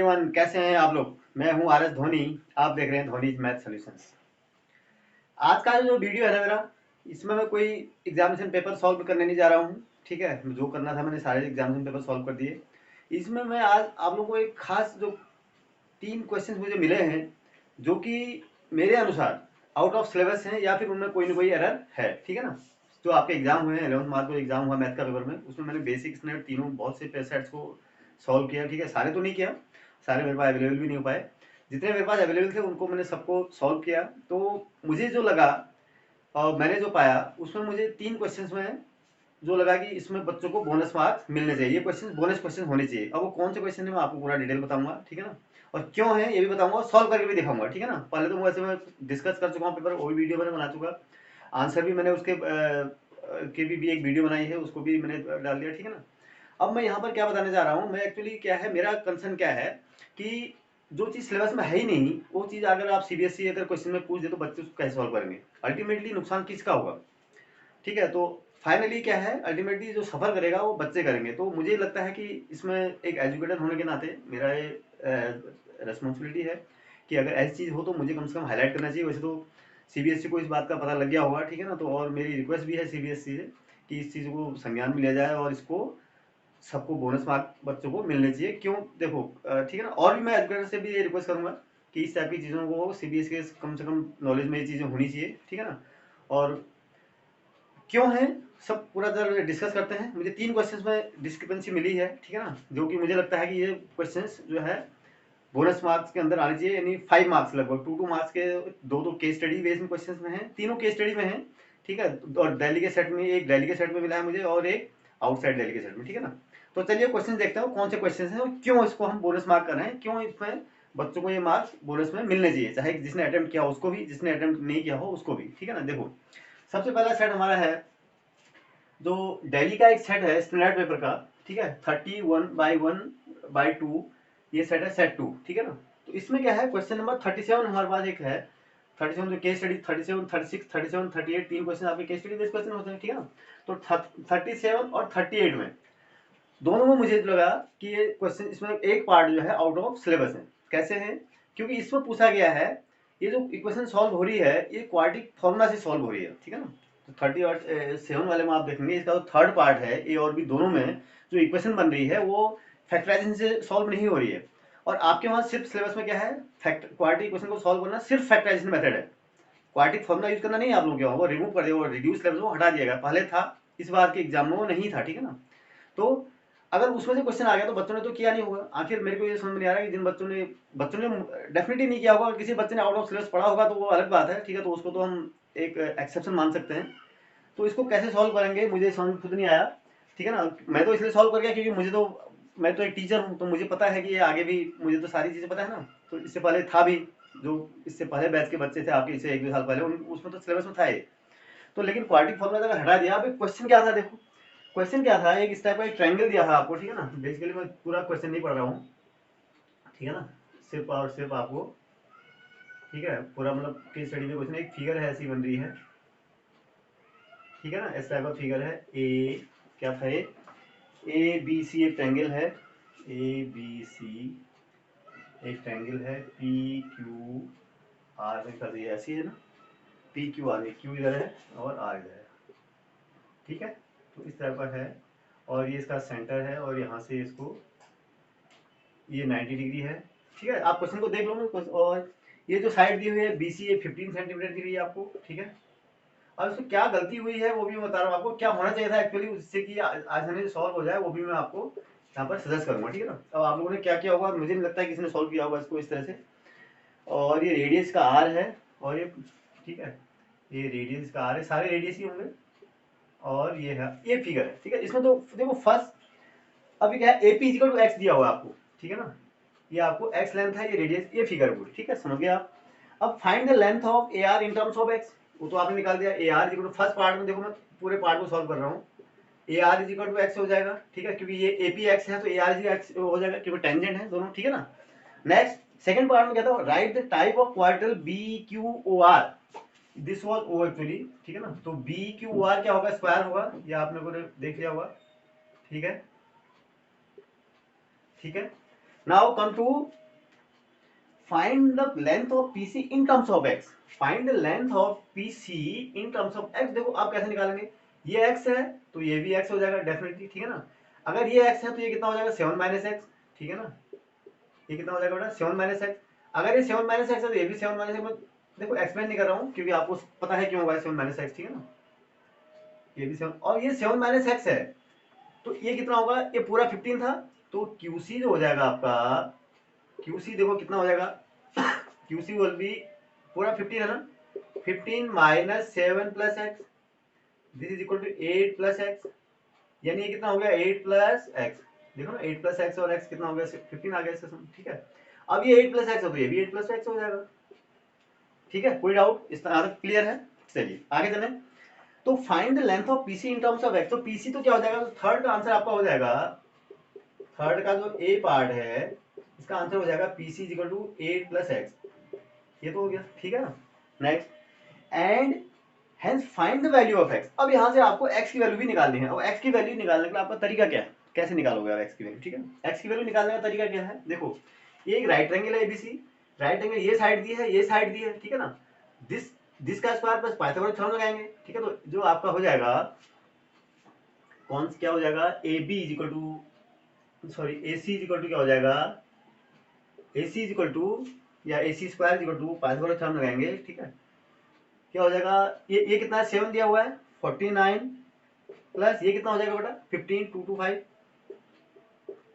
Everyone, कैसे हैं आप लोग। मैं हूं आर एस धोनी। आप देख रहे हैं धोनी मैथ सॉल्यूशंस। आज का जो वीडियो है ना मेरा, इसमें मैं कोई एग्जामिनेशन पेपर सॉल्व करने नहीं जा रहा हूं। ठीक है, जो करना था मैंने सारे एग्जामिनेशन पेपर सॉल्व कर दिए। इसमें मैं आज आप लोगों को एक खास जो 3 क्वेश्चन मुझे मिले हैं, जो कि मेरे अनुसार आउट ऑफ सिलेबस हैं या फिर उनमें कोई ना कोई एरर है। ठीक है ना। जो आपके एग्जाम हुए हैं, 11th मार्च को एग्जाम हुआ मैथ का पेपर में, उसमें मैंने बेसिक स्टैंडर्ड तीनों बहुत से सेट्स को सॉल्व किया। ठीक है, सारे तो नहीं किया, सारे मेरे पास अवेलेबल भी नहीं हो पाए। जितने मेरे पास अवेलेबल थे उनको मैंने सबको सॉल्व किया। तो मुझे जो लगा और मैंने जो पाया, उसमें मुझे 3 क्वेश्चंस में जो लगा कि इसमें बच्चों को बोनस मार्क्स मिलने चाहिए, ये क्वेश्चन बोनस क्वेश्चन होने चाहिए। अब वो कौन से क्वेश्चन है मैं आपको पूरा डिटेल बताऊंगा। ठीक है ना, और क्यों है ये भी बताऊंगा, और सॉल्व करके भी दिखाऊंगा। ठीक है ना, पहले तो वैसे मैं डिस्कस कर चुका हूँ पेपर, वो भी वीडियो मैंने बना चुका, आंसर भी मैंने उसके के भी एक वीडियो बनाई है, उसको भी मैंने डाल दिया। ठीक है ना। अब मैं यहाँ पर क्या बताने जा रहा हूँ, मैं एक्चुअली क्या है, मेरा कंसर्न क्या है कि जो चीज़ सिलेबस में है ही नहीं, वो चीज़ अगर आप सीबीएसई अगर क्वेश्चन में पूछ दे तो बच्चे उसको कैसे सॉल्व करेंगे। अल्टीमेटली नुकसान किसका होगा। ठीक है, तो फाइनली क्या है, अल्टीमेटली जो सफ़र करेगा वो बच्चे करेंगे। तो मुझे लगता है कि इसमें एक एजुकेटर होने के नाते मेरा ये रिस्पॉन्सिबिलिटी है कि अगर ऐसी चीज़ हो तो मुझे कम से कम हाईलाइट करना चाहिए। वैसे तो सीबीएसई को इस बात का पता लग गया होगा। ठीक है ना, तो और मेरी रिक्वेस्ट भी है सीबीएसई से कि इस चीज़ को संज्ञान में लिया जाए और इसको सबको बोनस मार्क बच्चों को मिलने चाहिए। क्यों, देखो ठीक है ना, और भी मैं एजुकेटर से भी ये रिक्वेस्ट करूंगा कि इस टाइप की चीज़ों को सीबीएसई के कम से कम नॉलेज में ये चीज़ें होनी चाहिए। ठीक है ना, और क्यों है सब पूरा डिस्कस करते हैं। मुझे 3 क्वेश्चंस में डिस्क्रिपेंसी मिली है। ठीक है ना, जो कि मुझे लगता है कि ये क्वेश्चंस जो है बोनस मार्क्स के अंदर आने चाहिए, यानी 5 मार्क्स लगभग 2-2 मार्क्स के। दो केस स्टडी बेस्ड में क्वेश्चंस में है, तीनों केस स्टडी में है। ठीक है, और दिल्ली के सेट में, एक दिल्ली के सेट में मिला है मुझे और एक आउटसाइड दिल्ली के सेट में। ठीक है ना, तो चलिए क्वेश्चन देखते हैं कौन से क्वेश्चन हैं और क्यों इसको हम बोनस मार्क कर रहे हैं, क्यों इसमें बच्चों को ये मार्क्स बोनस में मिलने चाहिए, चाहे जिसने अटेम्प्ट किया उसको भी, जिसने अटेम्प्ट नहीं किया हो उसको भी। ठीक है ना, देखो सबसे पहला सेट हमारा है जो दिल्ली का एक सेट है स्टैंडर्ड पेपर का। ठीक है, 31/1/2 ये सेट है, सेट 2। ठीक है ना, तो इसमें क्या है, क्वेश्चन नंबर 37 हमारे पास एक है। 37 जो केस स्टडी, 37, 36, 37, 38 तीन क्वेश्चन आपके केस स्टडी बेस्ड क्वेश्चन होते हैं। ठीक है ना, तो 37 और 38 में दोनों में मुझे लगा कि ये क्वेश्चन, इसमें एक पार्ट जो है आउट ऑफ सिलेबस है। कैसे है, क्योंकि इसमें पूछा गया है, ये जो इक्वेशन सॉल्व हो रही है ये क्वाड्रेटिक फॉर्मूला से सॉल्व हो रही है। ठीक है ना, तो 37 वाले में आप देखेंगे इसका जो थर्ड पार्ट है, ए और बी दोनों में जो इक्वेशन बन रही है वो फैक्टराइजेशन से सॉल्व नहीं हो रही है। और आपके वहाँ सिर्फ सिलेबस में क्या है, क्वाड्रेटिक इक्वेशन को सॉल्व करना सिर्फ फैक्टराइजेशन मेथड है। क्वाड्रेटिक फॉर्मूला यूज करना नहीं है आप लोगों के वहाँ, वो रिमूव कर दिया, वो रिड्यूस लेवल वो हटा दिया, पहले था, इस बार के एग्जाम में वो नहीं था। ठीक है ना, तो अगर उसमें से क्वेश्चन आ गया तो बच्चों ने तो किया नहीं होगा। आखिर मेरे को ये समझ में नहीं आ रहा है कि जिन बच्चों ने डेफिनेटली नहीं किया होगा, किसी बच्चे ने आउट ऑफ सिलेबस पढ़ा होगा तो वो अलग बात है। ठीक है, तो उसको तो हम एक एक्सेप्शन मान सकते हैं। तो इसको कैसे सॉल्व करेंगे मुझे समझ खुद नहीं आया। ठीक है ना, मैं तो इसलिए सॉल्व कर गया क्योंकि मैं तो एक टीचर हूँ, तो मुझे पता है कि ये आगे भी मुझे तो सारी चीज़ें पता है ना। तो इससे पहले था भी, जो इससे पहले बैच के बच्चे थे आपके, इससे 1-2 साल पहले, उसमें तो सिलेबस में था ये। तो लेकिन क्वाड्रेटिक फॉर्मूला अगर हटा दिया, अब क्वेश्चन क्या था देखो, क्वेश्चन क्या था, एक इस टाइप का एक ट्रायंगल दिया था आपको। ठीक है ना, बेसिकली मैं पूरा क्वेश्चन नहीं पढ़ रहा हूँ। ठीक है ना, सिर्फ और सिर्फ आपको, ठीक है, पूरा मतलब केस स्टडी में क्वेश्चन, एक फिगर है ऐसी बन रही है। ठीक है ना, इस टाइप का फिगर है, ए क्या था, ए बी सी एक ट्रायंगल है, ए बी सी एक ट्रायंगल है, पी क्यू आर में कर दिया ऐसी है ना, पी क्यू आर, क्यू इधर है और आर इधर है। ठीक है, तो इस तरह का है, और ये इसका सेंटर है, और यहाँ से इसको ये 90 डिग्री है। ठीक है, आप क्वेश्चन को देख लो ना। और ये जो साइड दी हुई है बी सी, ये 15 सेंटीमीटर दी हुई है आपको। ठीक है, अब इसमें क्या गलती हुई है वो भी मैं बता रहा हूँ आपको, क्या होना चाहिए था एक्चुअली उससे कि आसानी से सॉल्व हो जाए, वो भी मैं आपको यहाँ पर सजेस्ट करूंगा। ठीक है ना, अब आप लोगों ने क्या किया होगा, मुझे नहीं लगता है किसी ने सॉल्व किया होगा इसको इस तरह से। और ये रेडियस का आर है, और ये, ठीक है, ये रेडियस का आर है, सारे रेडियस ही होंगे, और ये है, ये फिगर है। ठीक है, इसमें तो देखो फर्स्ट अभी क्या है, एपी इक्वल टू एक्स दिया हुआ है आपको। ठीक है ना, ये आपको एक्स लेंथ है, ये रेडियस, ये फिगर है पूरी। ठीक है, समझ गए आप। अब find the length of A R in terms of x, वो तो आपने निकाल दिया। A R equal to, first part में देखो मैं पूरे पार्ट को सॉल्व कर रहा हूँ, A R is equal to x हो जाएगा। ठीक है, क्योंकि ये ए पी एक्स है तो ए आर इज एक्स हो जाएगा, क्योंकि टेंजेंट है दोनों। ठीक है ना, नेक्स्ट सेकंड पार्ट में क्या था, write the type of quadrilateral B Q O R, this was O actually. ठीक है ना, तो बी क्यू ओ आर क्या होगा, स्क्वायर होगा, ये आपने को देख लिया होगा। ठीक है, ठीक है, now come to find the length of PC in terms of x. Find the length of PC in terms of x. देखो आप कैसे निकालेंगे, ये एक्स है तो ये भी एक्स हो जाएगा डेफिनेटली, ठीक है ना। अगर ये एक्स है तो ये कितना हो जाएगा 7 माइनस एक्स, ठीक है ना। ये कितना हो जाएगा बेटा 7 माइनस एक्स। अगर ये 7 माइनस एक्स है तो ये भी 7 माइनस एक्स। देखो एक्सप्लेन नहीं कर रहा हूँ क्योंकि आपको पता है क्यों होगा 7 माइनस एक्स, ठीक है ना। ये भी 7 और ये 7 माइनस एक्स है तो ये कितना होगा, ये पूरा 15 था तो क्यूसी जो हो जाएगा आपका, क्यूसी देखो कितना हो जाएगा, क्यूसी विल बी पूरा 15 है ना, 15 minus 7 plus x, this is equal to 8 plus x, यानी ये कितना हो गया 8 प्लस एक्स। देखो ना 8 प्लस एक्स और एक्स कितना हो गया 15 आ गया इसका सम, ठीक है। अब ये 8 प्लस एक्स है तो ये भी 8 प्लस एक्स हो जाएगा, ठीक है। कोई डाउट इस तरह क्लियर है। चलिए आगे चलें। तो find the length of PC in terms of x. तो पीसी तो क्या हो जाएगा, तो थर्ड का आंसर आपका हो जाएगा, थर्ड का जो ए पार्ट है इसका आंसर हो जाएगा PC equal to 8 plus x. ये तो हो गया, ठीक है ना। Next and hence find the value of x. अब यहाँ से आपको एक्स की वैल्यू भी निकालनी है। और एक्स की वैल्यू निकालने के लिए आपका तरीका क्या है, कैसे निकालोगे आप एक्स की वैल्यू, ठीक है। एक्स की वैल्यू निकालने का तरीका क्या है, देखो ये एक राइट एंगल है एबीसी, राइट एंगल ये साइड दी है ये साइड दी है, ठीक है ना। दिस दिस का स्क्वायर प्लस पाइथागोरस थ्योरम लगाएंगे, ठीक है। तो जो आपका हो जाएगा कौन क्या हो जाएगा, A B is equal to sorry A C is equal to क्या हो जाएगा, A C is equal to या A C square is equal to Pythagoras theorem लगाएंगे, ठीक है। क्या हो जाएगा, ये कितना है 7 दिया हुआ है 49 प्लस ये कितना हो जाएगा बेटा 15 225,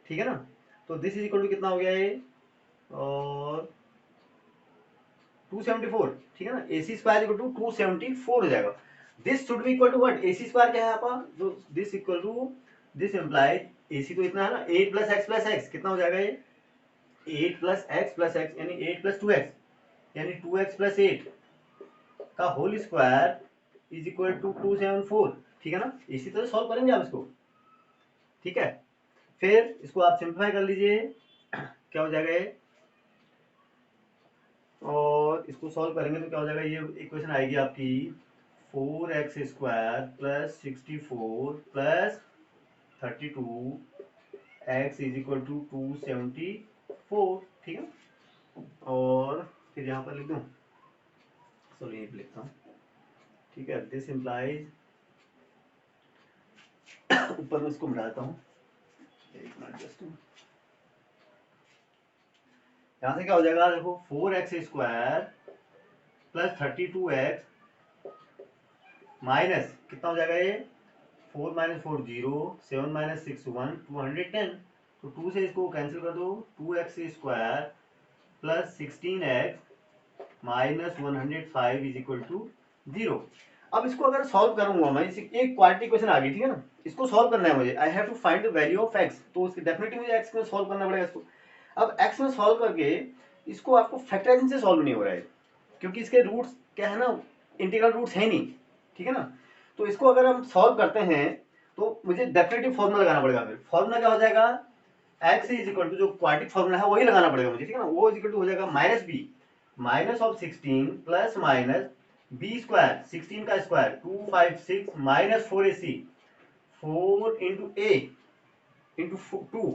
ठीक है ना। तो दिस इज इक्वल टू कितना हो गया ये और 274, ठीक है ना। A C square equal to 274 हो जाएगा। This should be equal to what, A C square क्या है आपका, जो this equal to this implies A C तो इतना है ना 8 प्लस एक्स कितना हो जाएगा ये 8 प्लस एक्स यानी 8 प्लस 2x यानी 2x प्लस 8 का whole square is equal to 274, ठीक है ना। इसी तरह सॉल्व करेंगे आप इसको, ठीक है। फिर इसको आप सिंप्लीफाई कर लीजिए, क्या हो जाएगा ये, और इसको सॉल्व करेंगे तो क्या हो जाएगा, ये इक्वेशन आएगी आपकी 4x square plus 64 plus 32 x is equal to 274, ठीक है। और फिर यहाँ पर लिख दूँ, सॉरी यहीं पे लिखता हूँ, ठीक है। दिस इम्प्लाइज ऊपर में इसको मिटा देता हूँ, एक मिनट जस्ट। यहाँ से क्या हो जाएगा देखो 4x square plus 32x minus कितना हो जाएगा ये 4 माइनस 4 0 7 माइनस 6 1 210। तो 2 से इसको कैंसिल कर दो 2x square plus 16x minus 105 is equal to 0। अब इसको अगर सॉल्व करूंगा मैं, एक क्वाड्रेटिक इक्वेशन आ गई, ठीक है ना। इसको सॉल्व करना है मुझे, I have to find the value of x। तो उसकी डेफिनेटली मुझे x को सॉल्व करना पड़ेगा इसको। अब x में सॉल्व करके इसको आपको फैक्टराइजेशन से सॉल्व नहीं हो रहा है क्योंकि इसके रूट्स क्या है ना, इंटीग्रल रूट्स है नहीं, ठीक है ना। तो इसको अगर हम सॉल्व करते हैं तो मुझे डेफिनेटिव फॉर्मूला लगाना पड़ेगा। फिर फॉर्मूला क्या हो जाएगा, x इज इक्वल टू जो क्वाड्रेटिक फॉर्मूला है वही लगाना पड़ेगा मुझे, ठीक है ना। वो इज इक्वल टू हो जाएगा minus b minus of 16 plus minus b square 16 का square 256 minus 4ac 4 into a into 2,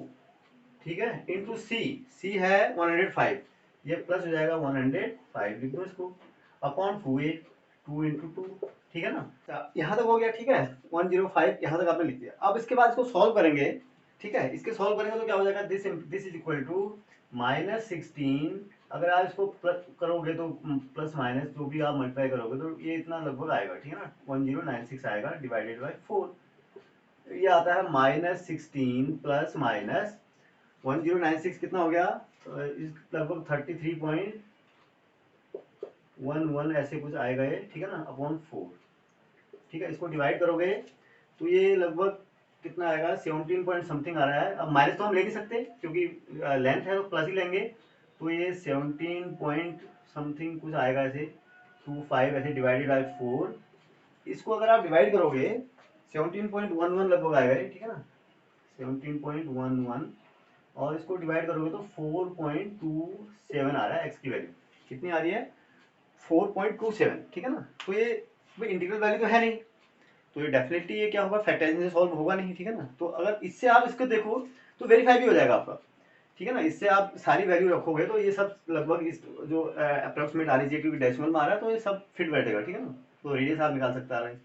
ठीक है, इंटू सी है 105, ये प्लस हो जाएगा 105, लिख दो इसको अपॉन 2 इंटू 2, ठीक है ना। यहाँ तक हो गया, ठीक है 105 यहाँ तक आपने लिख दिया। अब इसके बाद इसको सॉल्व करेंगे, ठीक है। इसके सॉल्व करेंगे तो क्या हो जाएगा, this is equal to minus 16, अगर आप इसको प्लस करोगे तो प्लस माइनस जो भी आप मल्टीप्लाई करोगे तो ये इतना लगभग आएगा, ठीक है ना 1096 आएगा डिवाइडेड बाई 4। ये आता है माइनस 16 प्लस माइनस 1096 कितना हो गया, लगभग 33.11 ऐसे कुछ आएगा ये, ठीक है ना अपॉन 4, ठीक है। इसको डिवाइड करोगे तो ये लगभग कितना आएगा 17 पॉइंट समथिंग आ रहा है। अब माइनस तो हम ले नहीं सकते क्योंकि लेंथ है तो प्लस ही लेंगे, तो ये 17 पॉइंट समथिंग कुछ आएगा ऐसे 25 ऐसे डिवाइडेड बाई 4। इसको अगर आप डिवाइड करोगे 17.11 लगभग आएगा ये, ठीक है ना 17.11, और इसको डिवाइड करोगे तो 4.27 आ रहा है एक्स की वैल्यू, कितनी आ रही है 4.27, ठीक है ना। तो ये इंटीग्रल वैल्यू तो है नहीं, तो ये डेफिनेटली ये क्या होगा फैक्टराइजेशन से सॉल्व होगा नहीं, ठीक है ना। तो अगर इससे आप इसको देखो तो वेरीफाई भी हो जाएगा आपका, ठीक है ना। इससे आप सारी वैल्यू रखोगे तो ये सब लगभग इस जो अप्रोक्सीमेट आ रही है, क्योंकि डेसिमल में आ रहा है तो ये सब फिट बैठेगा, ठीक है ना। तो रेडियस आप निकाल सकते हैं,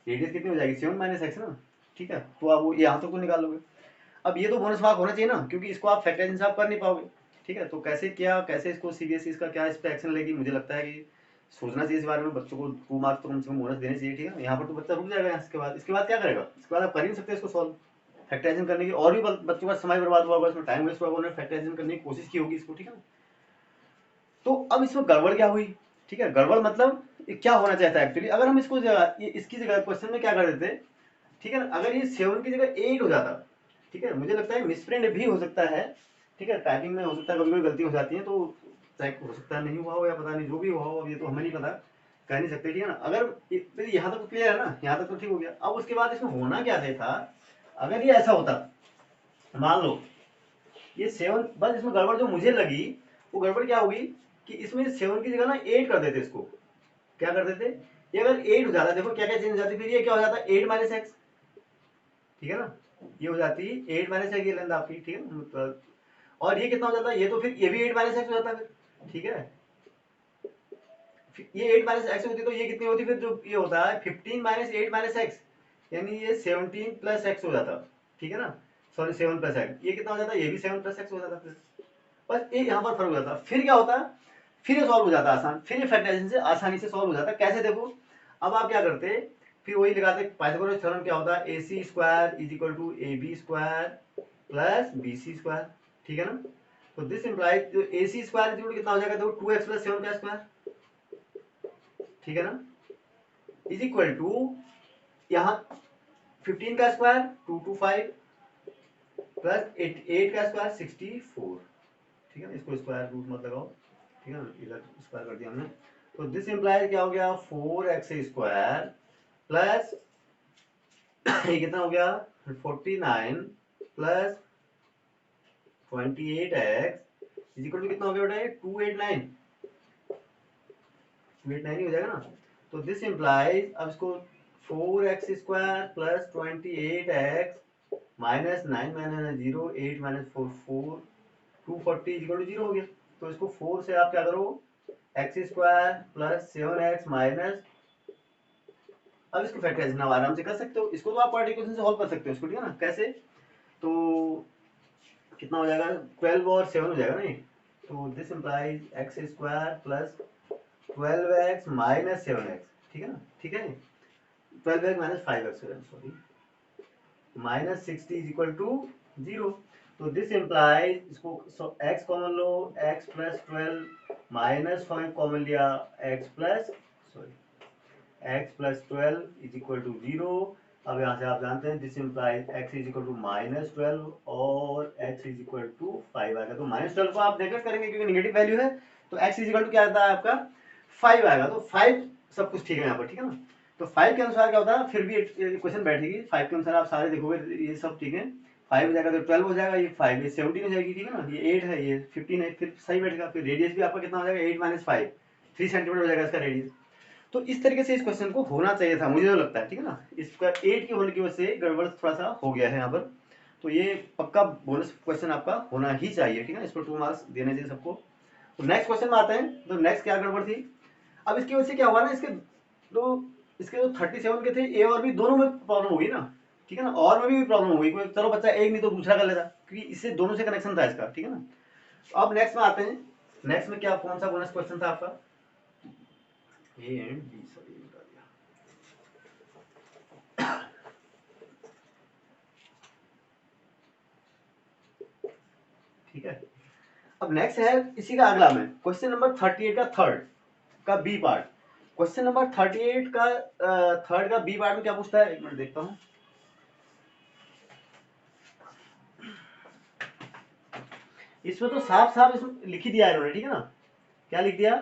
रेडियस कितनी हो जाएगी 7 माइनस एक्स ना, ठीक है। तो आप वो यहाँ तक तो निकाल लोगे। अब ये तो बोनस मार्क होना चाहिए ना, क्योंकि इसको आप फैक्टराइजेशन से आप कर नहीं पाओगे, ठीक है। तो कैसे किया, कैसे इसको सीबीएसई इसका क्या इस पर एक्शन लेगी, मुझे लगता है कि सोचना चाहिए इस बारे में। बच्चों को 2 मार्क्स तो कम से कम बोनस देने चाहिए, ठीक है। यहाँ पर तो बच्चा रुक जाएगा, इसके बाद क्या करेगा, इसके बाद आप कर ही नहीं सकते इसको सॉल्व फैक्टराइजेशन करने की, और भी बच्चों का समय बर्बाद हुआ होगा, इसमें टाइम वेस्ट हुआ होगा, उन्होंने फैक्टराइजेशन करने की कोशिश की होगी इसको, ठीक है ना। तो अब इसमें गड़बड़ क्या हुई, ठीक है। गड़बड़ मतलब क्या होना चाहता है एक्चुअली, अगर हम इसको इसकी जगह क्वेश्चन में क्या कर देते, ठीक है ना, अगर ये 7 की जगह 8 हो जाता, ठीक है। मुझे लगता है मिसप्रिंट भी हो सकता है, ठीक है, टाइपिंग में हो सकता है कभी कभी गलती हो जाती है, तो चेक हो सकता है नहीं हुआ हो या पता नहीं, जो भी हुआ हो अब ये तो हमें नहीं पता, कह नहीं सकते, ठीक है ना। अगर यहाँ तक तो क्लियर है ना, यहाँ तक तो ठीक हो गया। अब उसके बाद इसमें होना क्या था, अगर ये ऐसा होता, मान लो ये 7, बस इसमें गड़बड़ जो मुझे लगी वो गड़बड़ क्या होगी कि इसमें 7 की जगह ना 8 कर देते इसको, क्या कर देते, ये अगर 8 हो जाता, देखो क्या क्या चेंज हो जाती, फिर ये क्या हो जाता 8 माइनस एक्स, ठीक है ना। ये हो जाती 8 माइनस एक्स, ये लेंथ आपकी, ठीक है मतलब। और ये कितना हो जाता है, ये तो फिर ये भी 8 माइनस एक्स हो जाता फिर, ठीक है। ये 8 माइनस एक्स होती तो ये कितनी होती फिर, जो ये होता है 15 माइनस 8 माइनस एक्स, यानी ये 17 प्लस एक्स हो जाता, ठीक है ना। सॉरी 7 प्लस एक्स, ये कितना हो जाता, ये भी 7 प्लस एक्स हो जाता फिर, बस ये यहाँ पर फर्क हो जाता। फिर क्या होता, फिर ये सॉल्व हो जाता आसान, फिर ये फैक्टराइजेशन से आसानी से सॉल्व हो जाता। कैसे देखो, अब आप क्या करते, फिर वही लगाते, पाइथागोरस थ्योरम क्या होता है, AC square is equal to AB square plus BC square, ठीक है ना। तो this implies AC square is equal to कितना हो जाएगा, देखो 2x प्लस 7 का स्क्वायर, ठीक है ना, इज इक्वल टू यहाँ 15 का स्क्वायर 225 प्लस 8 का स्क्वायर 64, ठीक है ना। इसको स्क्वायर रूट मत लगाओ, ठीक है ना, इधर स्क्वायर कर दिया हमने। तो दिस इंप्लाइज क्या हो गया 4x स्क्वायर प्लस ये कितना हो गया 49 plus 28x is equal to कितना हो गया बेटा, 289 289 ही हो जाएगा ना। तो दिस इंप्लाइज, अब इसको 4x square plus 28x minus 9 minus 0 8 minus 4 4 240 equal to 0 हो गया। तो इसको 4 से आप क्या करो, x square plus 7x minus, अब इसको फैक्टराइजेशन आप आराम से कर सकते हो, इसको तो आप पार्ट इक्वेशन से सॉल्व कर सकते हो इसको, ठीक है ना। कैसे, तो कितना हो जाएगा 12 और 7 हो जाएगा नहीं, तो this implies x square plus 12x minus 7x, ठीक है ना, ठीक है। 12x minus 5x, sorry, minus 60 is equal to 0। तो दिस इंप्लाइज, इसको x कॉमन लो, x प्लस 12 माइनस 5 कॉमन लिया, x plus sorry x plus 12 is equal to 0। अब यहाँ से आप जानते हैं this implies x is equal to minus 12 और x इज इक्वल टू 5 आएगा। तो माइनस 12 को आप नेगलेक्ट करेंगे क्योंकि नेगेटिव वैल्यू है, तो x इज इक्वल टू क्या आता है आपका 5 आएगा। तो 5 सब कुछ ठीक है यहाँ पर, ठीक है ना। तो 5 के अनुसार क्या होता है, फिर भी क्वेश्चन बैठेगी 5 के अनुसार, आप सारे देखोगे ये सब ठीक है। 5 हो जाएगा तो 12 हो जाएगा, ये 5 ये 17 हो जाएगी, ठीक है ना, ये 8 है, ये 15 है, फिर सही बैठेगा। फिर रेडियस भी आपका कितना हो जाएगा 8 माइनस 5 3 सेंटीमीटर हो जाएगा इसका रेडियस। तो इस तरीके से इस क्वेश्चन को होना चाहिए था, मुझे तो लगता है, ठीक है ना। इसका 8 के होने की वजह से गड़बड़ थोड़ा सा हो गया है यहाँ पर, तो ये पक्का बोनस क्वेश्चन आपका होना ही चाहिए, ठीक है ना। इस पर 2 मार्क्स देने चाहिए सबको। तो नेक्स्ट क्वेश्चन में आते हैं, तो नेक्स्ट क्या गड़बड़ थी, अब इसकी वजह से क्या हुआ ना, इसके जो 37 के थे, ए और बी दोनों में प्रॉब्लम होगी ना, ठीक है ना, और में भी प्रॉब्लम होगी, कोई चलो बच्चा एक नहीं तो दूसरा कर लेता, क्योंकि इससे दोनों से कनेक्शन था इसका, ठीक है ना। तो अब नेक्स्ट में आते हैं, नेक्स्ट में क्या कौन सा बोनस क्वेश्चन था आपका, ए एंड बी, सॉरी बता दिया, ठीक है। अब नेक्स्ट है इसी का अगला में क्वेश्चन नंबर 38 का थर्ड का बी पार्ट। क्वेश्चन नंबर 38 का थर्ड का बी पार्ट में क्या पूछता है, एक मिनट देखता हूँ। इसमें तो साफ साफ इसमें लिख ही दिया है इन्होंने, ठीक है ना। क्या लिख दिया,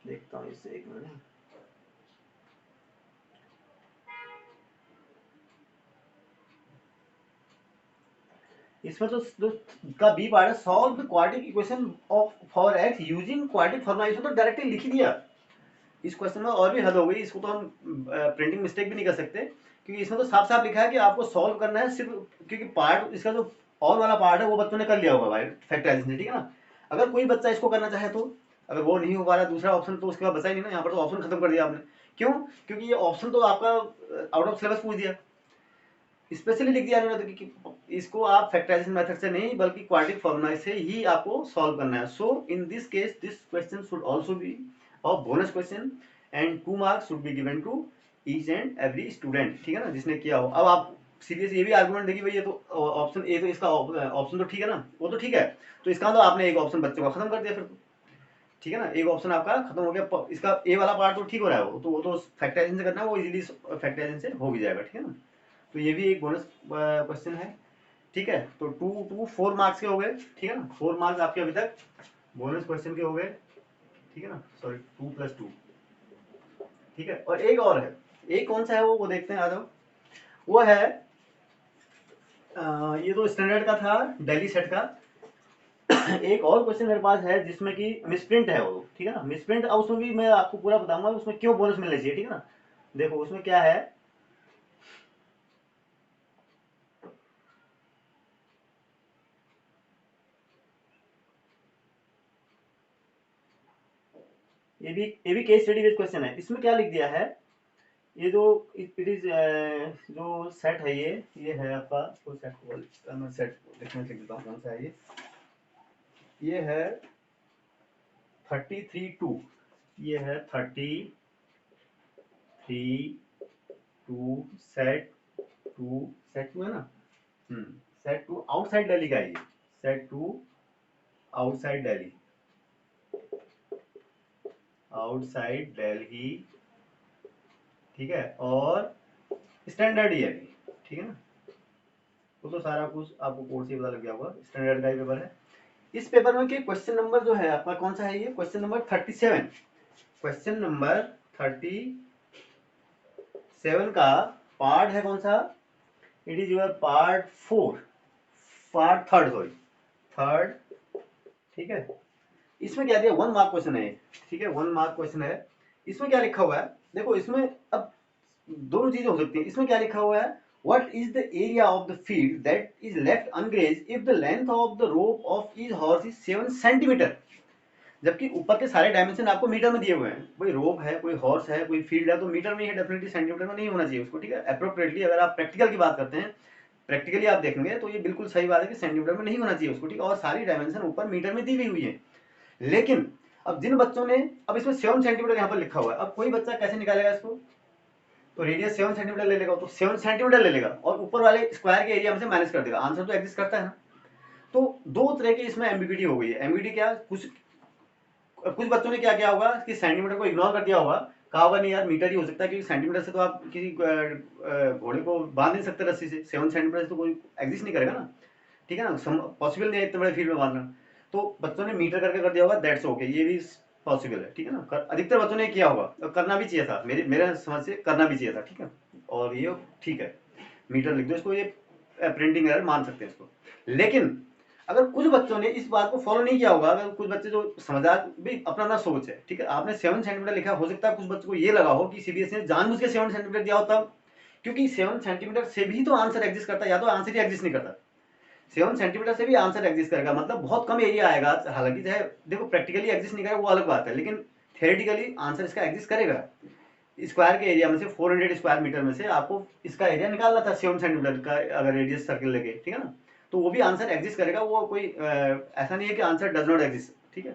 देखता हूँ इससे, एक मिनट। इसमें तो का बी पार्ट है, solve the quadratic equation of for x using quadratic formula, इसमें तो डायरेक्टली लिख ही दिया। इस क्वेश्चन में और भी हद हो गई, इसको तो हम प्रिंटिंग मिस्टेक भी नहीं कर सकते, क्योंकि इसमें तो साफ साफ लिखा है कि आपको सॉल्व करना है सिर्फ, क्योंकि पार्ट इसका जो और वाला पार्ट है वो बच्चों ने कर लिया होगा भाई फैक्टराइजेशन से, ठीक है ना। अगर कोई बच्चा इसको करना चाहे तो, अगर वो नहीं हो पा रहा दूसरा ऑप्शन, तो उसके बाद बचा ही नहीं ना, यहाँ पर तो ऑप्शन खत्म कर दिया आपने। क्यों? क्योंकि ये ऑप्शन तो आपका आउट ऑफ सिलेबस पूछ दिया, स्पेशली लिख दिया उन्होंने कि इसको आप फैक्टराइजेशन मेथड से नहीं बल्कि क्वाड्रेटिक फॉर्मूला से ही आपको सॉल्व करना है। So in this case this question should also be a bonus question and 2 marks should be given to each and every student, ठीक है ना, जिसने किया हो। अब आप सीरियस ये भी आर्गुमेंट देखिए भाई, ये तो ऑप्शन ए, तो इसका ऑप्शन तो ठीक है ना, वो तो ठीक है, तो इसका तो आपने एक ऑप्शन बच्चों का खत्म कर दिया फिर तो, ठीक है ना, एक ऑप्शन आपका खत्म हो गया। इसका ए वाला पार्ट तो ठीक हो रहा है, वो तो फैक्टराइजेशन से करना है, वो इजीली फैक्टराइजेशन से हो भी जाएगा, ठीक है ना। तो ये भी एक बोनस क्वेश्चन है, ठीक है। तो 4 मार्क्स के हो गए, ठीक है ना, 4 मार्क्स आपके अभी तक बोनस क्वेश्चन के हो गए, ठीक है ना, सॉरी 2+2, ठीक है। और एक और है, एक कौन सा है वो देखते हैं, आ जाओ। वो है ये तो स्टैंडर्ड का था, दिल्ली सेट का। एक और क्वेश्चन मेरे पास है जिसमें कि मिसप्रिंट है वो, ठीक है ना, मिसप्रिंट। अब उसमें भी मैं आपको पूरा बताऊंगा उसमें क्यों बोनस मिलना चाहिए, ठीक है ना। देखो उसमें क्या है, ये भी केस स्टडी बेस्ड क्वेश्चन है। इसमें क्या लिख दिया है, ये जो इट इज जो सेट है, ये है आपका, वो सेट को मैं सेट देखने लिख देता हूँ कौन सा है ये है 33 2, ये है 33 2 सेट 2 है ना, सेट 2 आउटसाइड दिल्ली का है ये, set 2 outside Delhi, outside Delhi, ठीक है। और स्टैंडर्ड ही है अभी, ठीक है ना, वो तो सारा कुछ आपको कोर्स ही पता लग गया होगा, स्टैंडर्ड का ही पेपर है। इस पेपर में क्वेश्चन नंबर जो है आपका कौन सा है, ये क्वेश्चन नंबर 37, क्वेश्चन नंबर 37 का पार्ट है कौन सा, it is your part 4, part third, sorry third, ठीक है। इसमें क्या दिया, 1 मार्क क्वेश्चन है, ठीक है, 1 मार्क क्वेश्चन है। इसमें क्या लिखा हुआ है, देखो इसमें अब दोनों चीजें हो सकती है। इसमें क्या लिखा हुआ है, what is the area of the field that is left ungrazed if the length of the rope of each horse is 7 centimeter, जबकि ऊपर के सारे डायमेंशन आपको मीटर में दिए हुए हैं, कोई रोप है, कोई हॉर्स है, कोई फील्ड है, तो मीटर में ही है, डेफिनेटली सेंटीमीटर में नहीं होना चाहिए उसको, ठीक है। अप्रोप्रिएटली अगर आप प्रैक्टिकल की बात करते हैं, प्रैक्टिकली आप देखेंगे तो ये बिल्कुल सही बात है कि सेंटीमीटर में नहीं होना चाहिए उसको, ठीक है। और सारी डायमेंशन ऊपर मीटर में दी हुई है। लेकिन अब जिन बच्चों ने, अब इसमें 7 सेंटीमीटर यहाँ पर लिखा हुआ है, अब कोई बच्चा कैसे निकालेगा इसको, तो रेडियस 7 सेंटीमीटर ले लेगा, तो 7 सेंटीमीटर ले लेगा और ऊपर वाले स्क्वायर के एरिया में से माइनस कर देगा, आंसर तो एग्जिस्ट करता है ना। तो दो तरह की इसमें एम्बिग्यूटी हो गई है। एम्बिग्यूटी क्या, कुछ बच्चों ने क्या किया होगा कि सेंटीमीटर को इग्नोर कर दिया होगा, कहा होगा नहीं यार मीटर ही हो सकता है, क्योंकि सेंटीमीटर से तो आप किसी घोड़े को बांध नहीं सकते रस्सी से, 7 सेंटीमीटर से तो कोई एग्जिस्ट नहीं करेगा ना, ठीक है ना, पॉसिबल नहीं है इतने बड़े फील्ड में बांधना। तो बच्चों ने मीटर करके कर दिया होगा, दैट्स ओके, ये भी पॉसिबल है, ठीक है ना। अधिकतर बच्चों ने किया होगा और करना भी चाहिए था, मेरे समझ से करना भी चाहिए था, ठीक है। और ये ठीक है, मीटर लिख दो इसको, ये प्रिंटिंग एरर मान सकते हैं इसको। लेकिन अगर कुछ बच्चों ने इस बात को फॉलो नहीं किया होगा, अगर कुछ बच्चे जो समझदार भी, अपना ना सोच है, ठीक है, आपने 7 सेंटीमीटर लिखा, हो सकता है कुछ बच्चों को ये लगा हो कि सीबीएसई ने जानबूझ के 7 सेंटीमीटर दिया होता, क्योंकि 7 सेंटीमीटर से भी तो आंसर एग्जिस्ट करता है, या तो आंसर ही एग्जिस्ट नहीं करता। 7 सेंटीमीटर से भी आंसर एग्जिस्ट करेगा, मतलब बहुत कम एरिया आएगा, हालांकि चाहे देखो प्रैक्टिकली एग्जिस्ट नहीं करेगा वो अलग बात है, लेकिन थियोरेटिकली आंसर इसका एग्जिस्ट करेगा। स्क्वायर के एरिया में से 400 स्क्वायर मीटर में से आपको इसका एरिया निकालना था 7 सेंटीमीटर का, अगर रेडियस सर्किल लेके, ठीक है ना, तो वो भी आंसर एग्जिस्ट करेगा, वो कोई ऐसा नहीं है कि आंसर डज नॉट एग्जिस्ट, ठीक है।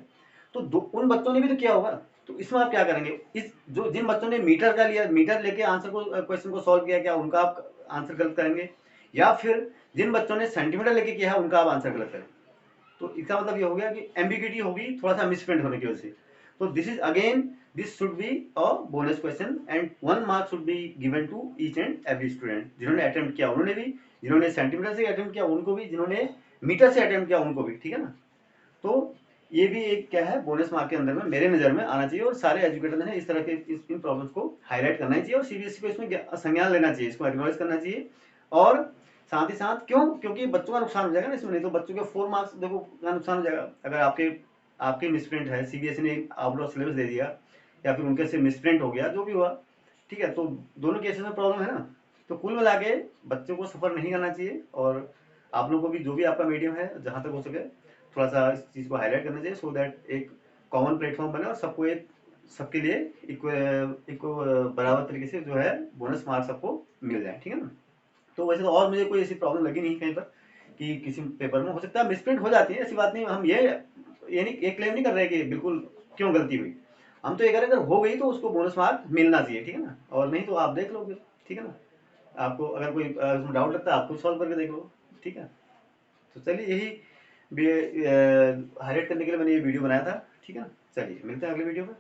तो उन बच्चों ने भी तो किया होगा, तो इसमें आप क्या करेंगे, इस जो जिन बच्चों ने मीटर का लिया, मीटर लेके आंसर को, क्वेश्चन को सॉल्व किया, क्या उनका आप आंसर गलत करेंगे, या फिर जिन बच्चों ने सेंटीमीटर लेके किया है उनका आप आंसर गलत करेंगे। तो इसका मतलब ये हो गया कि एम्बिग्यूटी होगी थोड़ा सा मिसप्रिंट होने की वजह से। तो this is again, this should be a bonus question and 1 mark should be given to each and every student, जिन्होंने अटेम्प्ट किया उन्होंने भी, जिन्होंने सेंटीमीटर से अटेम्प्ट किया उनको भी, जिन्होंने मीटर से अटेम्प्ट किया उनको भी, ठीक है ना। तो ये भी एक क्या है, बोनस मार्क के अंदर में मेरे नजर में आना चाहिए, और सारे एजुकेटर ने इस तरह के इन प्रॉब्लम्स को हाईलाइट करना चाहिए, और सीबीएसई को इसमें संज्ञान लेना चाहिए, इसको एक्नॉलेज करना चाहिए। और साथ ही साथ क्यों, क्योंकि बच्चों का नुकसान हो जाएगा ना इसमें, नहीं तो बच्चों के 4 मार्क्स देखो का नुकसान हो जाएगा, अगर आपके मिसप्रिंट है, सीबीएसई ने आउट ऑफ सिलेबस दे दिया, या फिर उनके से मिसप्रिंट हो गया, जो भी हुआ, ठीक है, तो दोनों केसेस में प्रॉब्लम है ना। तो कुल मिला के बच्चों को सफर नहीं करना चाहिए, और आप लोगों को भी जो भी आपका मीडियम है जहाँ तक हो सके थोड़ा सा इस चीज़ को हाईलाइट करना चाहिए, सो दैट एक कॉमन प्लेटफॉर्म बने और सबको एक सबके लिए इक्व बराबर तरीके से जो है बोनस मार्क्स सबको मिल जाए, ठीक है ना। तो वैसे तो और मुझे कोई ऐसी प्रॉब्लम लगी नहीं कहीं पर कि किसी पेपर में हो सकता है मिसप्रिंट हो जाती है, ऐसी बात नहीं। हम ये नहीं ये क्लेम नहीं कर रहे कि बिल्कुल क्यों गलती हुई, हम तो ये कह रहे हैं अगर हो गई तो उसको बोनस मार्क मिलना चाहिए, ठीक है ना, और नहीं तो आप देख लो फिर, ठीक है ना। आपको अगर कोई उसमें डाउट लगता है आप खुद सॉल्व करके देख लो, ठीक है। तो चलिए यही हाईलाइट करने के लिए मैंने ये वीडियो बनाया था, ठीक है ना। चलिए मिलते हैं अगले वीडियो में।